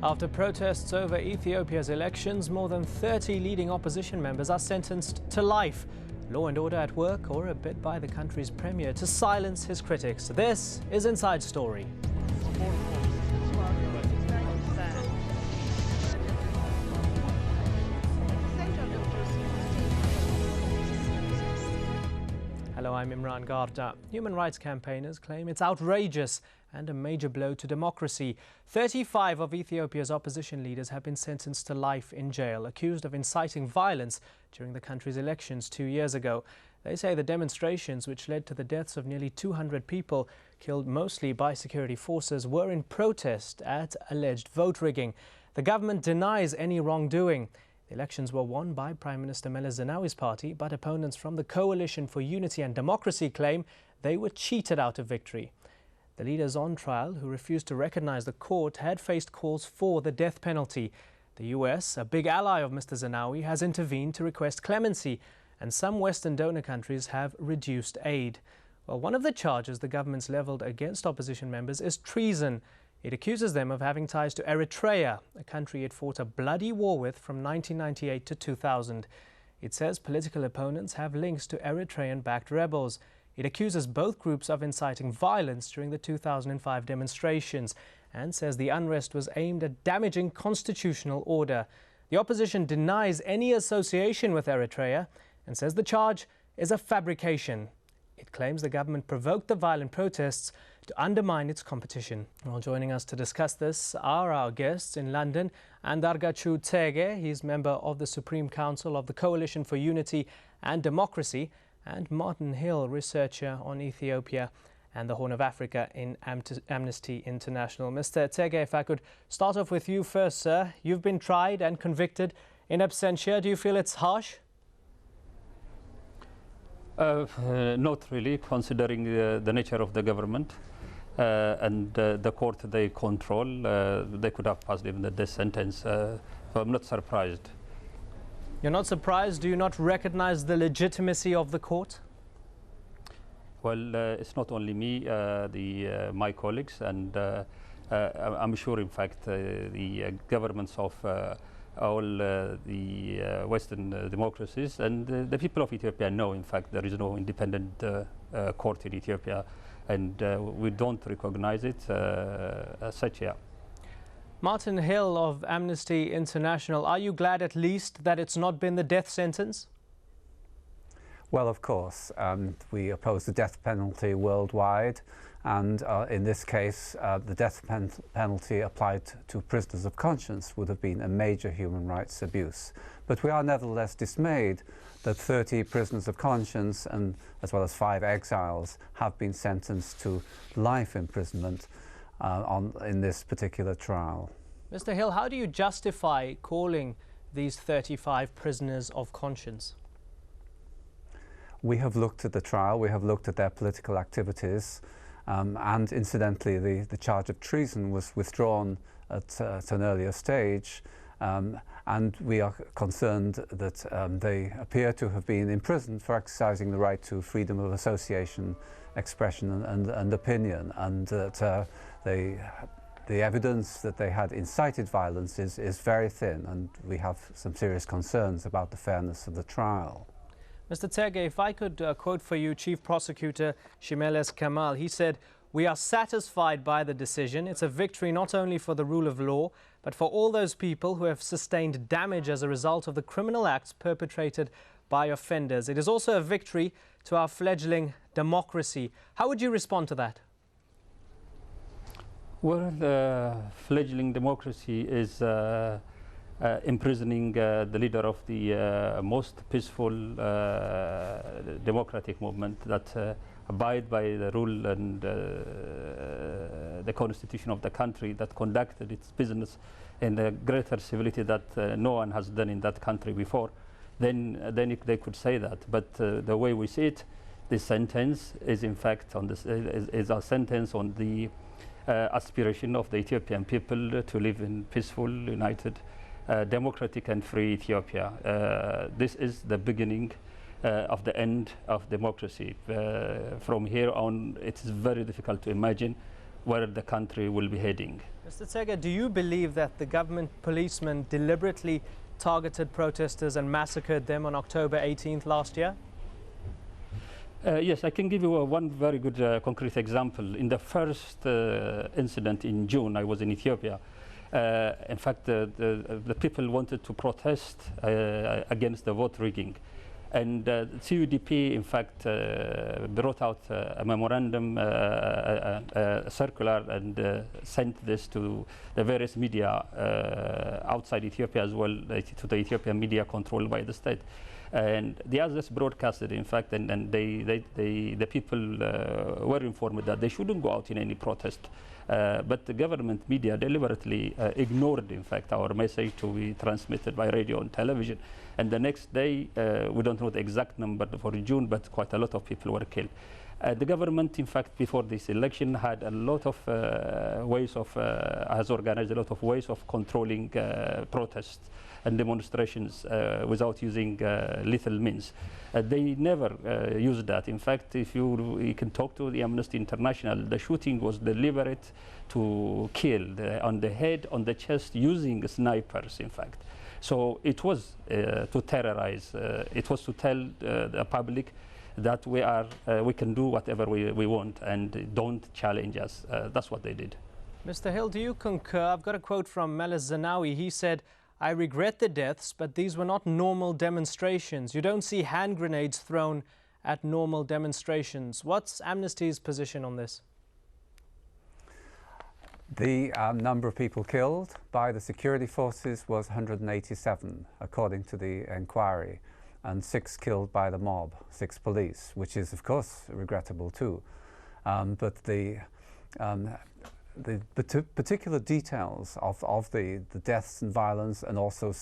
After protests over Ethiopia's elections, more than 30 leading opposition members are sentenced to life. Law and order at work, or a bid by the country's premier to silence his critics. This is Inside Story. Hello, I'm Imran Garda. Human rights campaigners claim it's outrageous and a major blow to democracy. 35 of Ethiopia's opposition leaders have been sentenced to life in jail, accused of inciting violence during the country's elections 2 years ago. They say the demonstrations, which led to the deaths of nearly 200 people, killed mostly by security forces, were in protest at alleged vote rigging. The government denies any wrongdoing. The elections were won by Prime Minister Meles Zenawi's party, but opponents from the Coalition for Unity and Democracy claim they were cheated out of victory. The leaders on trial, who refused to recognize the court, had faced calls for the death penalty. The US, a big ally of Mr. Zenawi, has intervened to request clemency, and some Western donor countries have reduced aid. Well, one of the charges the government's leveled against opposition members is treason. It accuses them of having ties to Eritrea, a country it fought a bloody war with from 1998 to 2000. It says political opponents have links to Eritrean-backed rebels. It accuses both groups of inciting violence during the 2005 demonstrations and says the unrest was aimed at damaging constitutional order. The opposition denies any association with Eritrea and says the charge is a fabrication. It claims the government provoked the violent protests to undermine its competition. Well, joining us to discuss this are our guests in London, Andargachu Tege, he's member of the Supreme Council of the Coalition for Unity and Democracy, and Martin Hill, researcher on Ethiopia and the Horn of Africa in Amnesty International. Mr. Tege, if I could start off with you first, sir. You've been tried and convicted in absentia. Do you feel it's harsh? Not really, considering the nature of the government and the court they control. They could have passed even the death sentence, so I'm not surprised. You're not surprised? Do you not recognize the legitimacy of the court? Well, it's not only me, my colleagues, and I'm sure, in fact, the governments of all the Western democracies and the people of Ethiopia know, in fact, there is no independent court in Ethiopia, and we don't recognize it as such, yeah. Martin Hill of Amnesty International, are you glad at least that it's not been the death sentence? Well, of course. We oppose the death penalty worldwide, and in this case, the death penalty applied to prisoners of conscience would have been a major human rights abuse. But we are nevertheless dismayed that 30 prisoners of conscience, and as well as 5 exiles, have been sentenced to life imprisonment in this particular trial. Mr. Hill, how do you justify calling these 35 prisoners of conscience? We have looked at the trial, we have looked at their political activities, and incidentally the charge of treason was withdrawn at an earlier stage, and we are concerned that they appear to have been imprisoned for exercising the right to freedom of association, expression and opinion, and that the evidence that they had incited violence is very thin, and we have some serious concerns about the fairness of the trial. Mr. Tege, if I could quote for you Chief Prosecutor Shimeles Kamal, he said, "We are satisfied by the decision. It's a victory not only for the rule of law, but for all those people who have sustained damage as a result of the criminal acts perpetrated by offenders. It is also a victory to our fledgling democracy." How would you respond to that? Well, fledgling democracy is imprisoning the leader of the most peaceful democratic movement that abide by the rule and the constitution of the country, that conducted its business in a greater civility that no one has done in that country before. Then they could say that. But the way we see it, this sentence is in fact is a sentence on the aspiration of the Ethiopian people to live in peaceful, united, democratic and free Ethiopia. This is the beginning of the end of democracy. From here on, it is very difficult to imagine where the country will be heading. Mr. Tsege, do you believe that the government policemen deliberately targeted protesters and massacred them on October 18th last year? Yes, I can give you one very good concrete example. In the first incident in June, I was in Ethiopia. In fact, the people wanted to protest against the vote rigging. And CUDP, in fact, brought out a memorandum, circular, and sent this to the various media outside Ethiopia as well, to the Ethiopian media controlled by the state. And the others broadcasted, in fact, and the people were informed that they shouldn't go out in any protest. But the government media deliberately ignored, in fact, our message to be transmitted by radio and television. And the next day, we don't know the exact number for June, but quite a lot of people were killed. The government, in fact, before this election, had a lot of has organized a lot of ways of controlling protests and demonstrations without using lethal means. They never used that. In fact, if you can talk to the Amnesty International, the shooting was deliberate to kill on the head, on the chest, using snipers, in fact. So it was to terrorize. It was to tell the public that we can do whatever we want and don't challenge us. That's what they did. Mr. Hill, do you concur? I've got a quote from Meles Zenawi. He said, "I regret the deaths, but these were not normal demonstrations. You don't see hand grenades thrown at normal demonstrations." What's Amnesty's position on this? The number of people killed by the security forces was 187, according to the inquiry, and 6 killed by the mob, 6 police, which is, of course, regrettable too. But the particular details of the deaths and violence, and also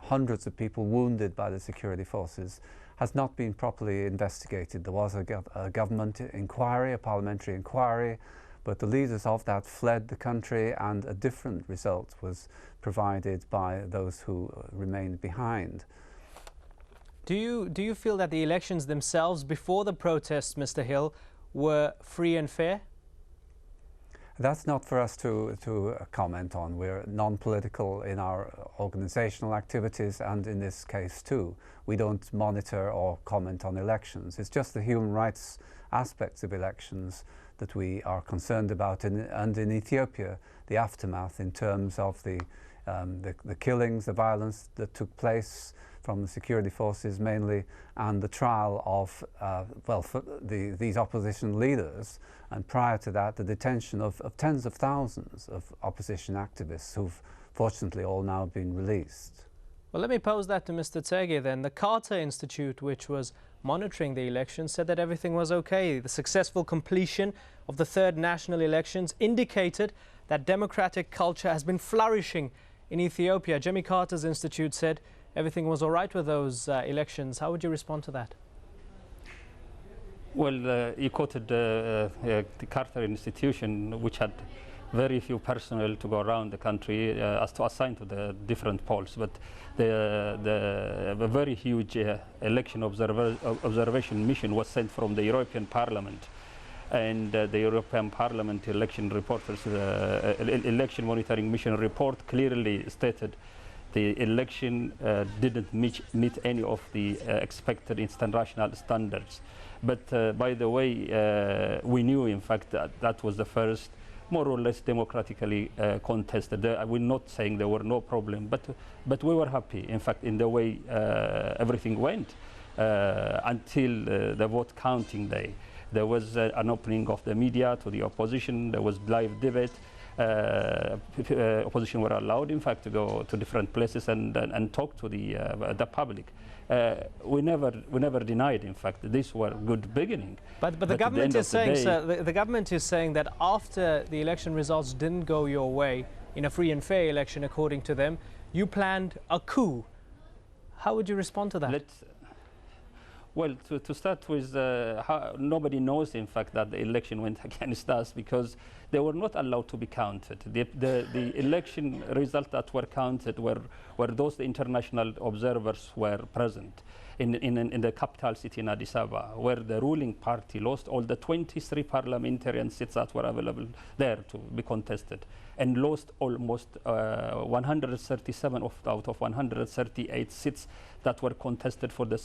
hundreds of people wounded by the security forces, has not been properly investigated. There was a government inquiry, a parliamentary inquiry, but the leaders of that fled the country, and a different result was provided by those who remained behind. Do you feel that the elections themselves, before the protests, Mr. Hill, were free and fair? That's not for us to comment on. We're non-political in our organizational activities, and in this case too. We don't monitor or comment on elections. It's just the human rights aspects of elections that we are concerned about, and in Ethiopia, the aftermath in terms of the killings, the violence that took place from the security forces mainly, and the trial of these opposition leaders, and prior to that the detention of tens of thousands of opposition activists who've fortunately all now been released. Well, let me pose that to Mr. Tsege then. The Carter Institute, which was monitoring the elections, said that everything was okay. The successful completion of the third national elections indicated that democratic culture has been flourishing in Ethiopia. Jimmy Carter's Institute said everything was all right with those elections. How would you respond to that? Well, you quoted the Carter Institution, which had very few personnel to go around the country as to assign to the different polls, but the very huge election observation mission was sent from the European Parliament, and the European Parliament election reporters, election monitoring mission report clearly stated the election didn't meet any of the expected international standards. But by the way, we knew, in fact, that was the first more or less democratically contested. We're not saying there were no problem, but we were happy, in fact, in the way everything went until the vote counting day. There was an opening of the media to the opposition. There was live debate. Opposition were allowed, in fact, to go to different places and talk to the public. We never denied, in fact, that these were good beginning. But the government is saying, sir, the government is saying that after the election results didn't go your way in a free and fair election, according to them, you planned a coup. How would you respond to that? Well, to start with, nobody knows, in fact, that the election went against us because they were not allowed to be counted. The election results that were counted were those the international observers were present. in the capital city in Addis Ababa, where the ruling party lost all the 23 parliamentarian seats that were available there to be contested, and lost almost 137 out of 138 seats that were contested for the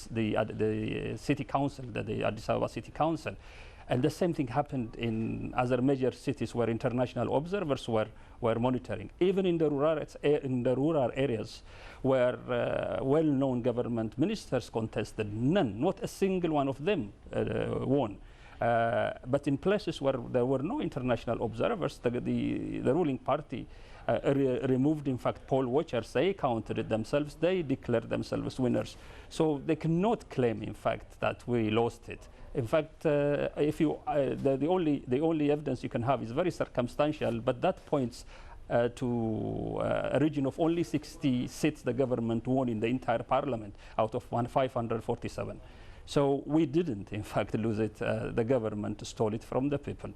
city council, the Addis Ababa City Council. And the same thing happened in other major cities where international observers were monitoring. Even in the rural areas where well-known government ministers contested, not a single one of them won. But in places where there were no international observers, the ruling party removed, in fact, poll watchers. They counted it themselves. They declared themselves winners. So they cannot claim, in fact, that we lost it. In fact, if you, the only evidence you can have is very circumstantial, but that points to a region of only 60 seats the government won in the entire parliament out of 547. So we didn't, in fact, lose it. The government stole it from the people.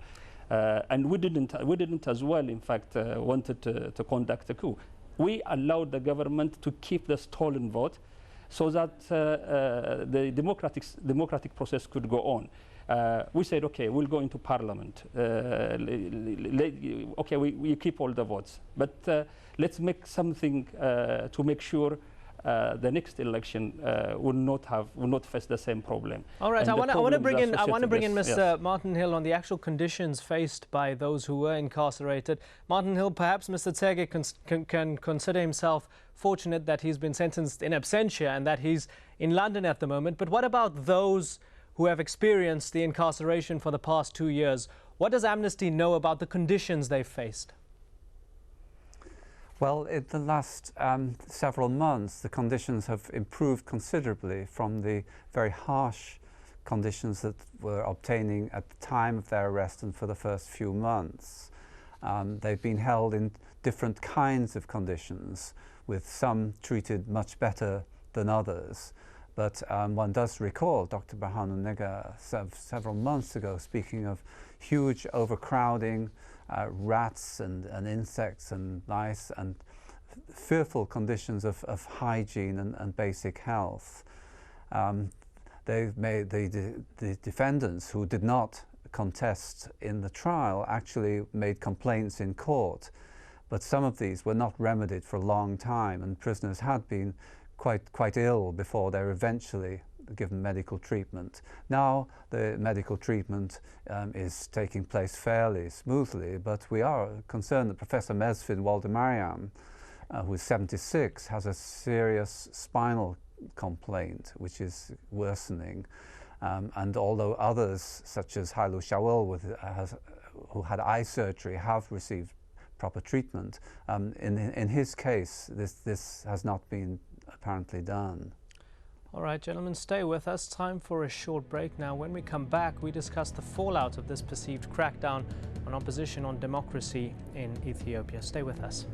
And we didn't as well, in fact, wanted to conduct a coup. We allowed the government to keep the stolen vote so that the democratic process could go on. We said, okay, we'll go into parliament. Okay, we keep all the votes, but let's make something to make sure the next election will not face the same problem. All right, I want to bring in Mr. Yes. Martin Hill on the actual conditions faced by those who were incarcerated. Martin Hill, perhaps Mr. Tsege can consider himself fortunate that he's been sentenced in absentia and that he's in London at the moment. But what about those who have experienced the incarceration for the past 2 years? What does Amnesty know about the conditions they've faced? Well, in the last several months, the conditions have improved considerably from the very harsh conditions that were obtaining at the time of their arrest and for the first few months. They've been held in different kinds of conditions, with some treated much better than others. But one does recall Dr. Burhanu Nega several months ago speaking of huge overcrowding, rats and insects and lice, and fearful conditions of hygiene and basic health. They've made the defendants who did not contest in the trial actually made complaints in court, but some of these were not remedied for a long time, and prisoners had been quite ill before they were eventually given medical treatment. Now the medical treatment is taking place fairly smoothly, but we are concerned that Professor Mesfin Waldemariam, who is 76, has a serious spinal complaint which is worsening. And although others, such as Hailu Shawel, who had eye surgery, have received proper treatment, in his case this has not been apparently done. All right, gentlemen, stay with us. Time for a short break now. When we come back, we discuss the fallout of this perceived crackdown on opposition on democracy in Ethiopia. Stay with us.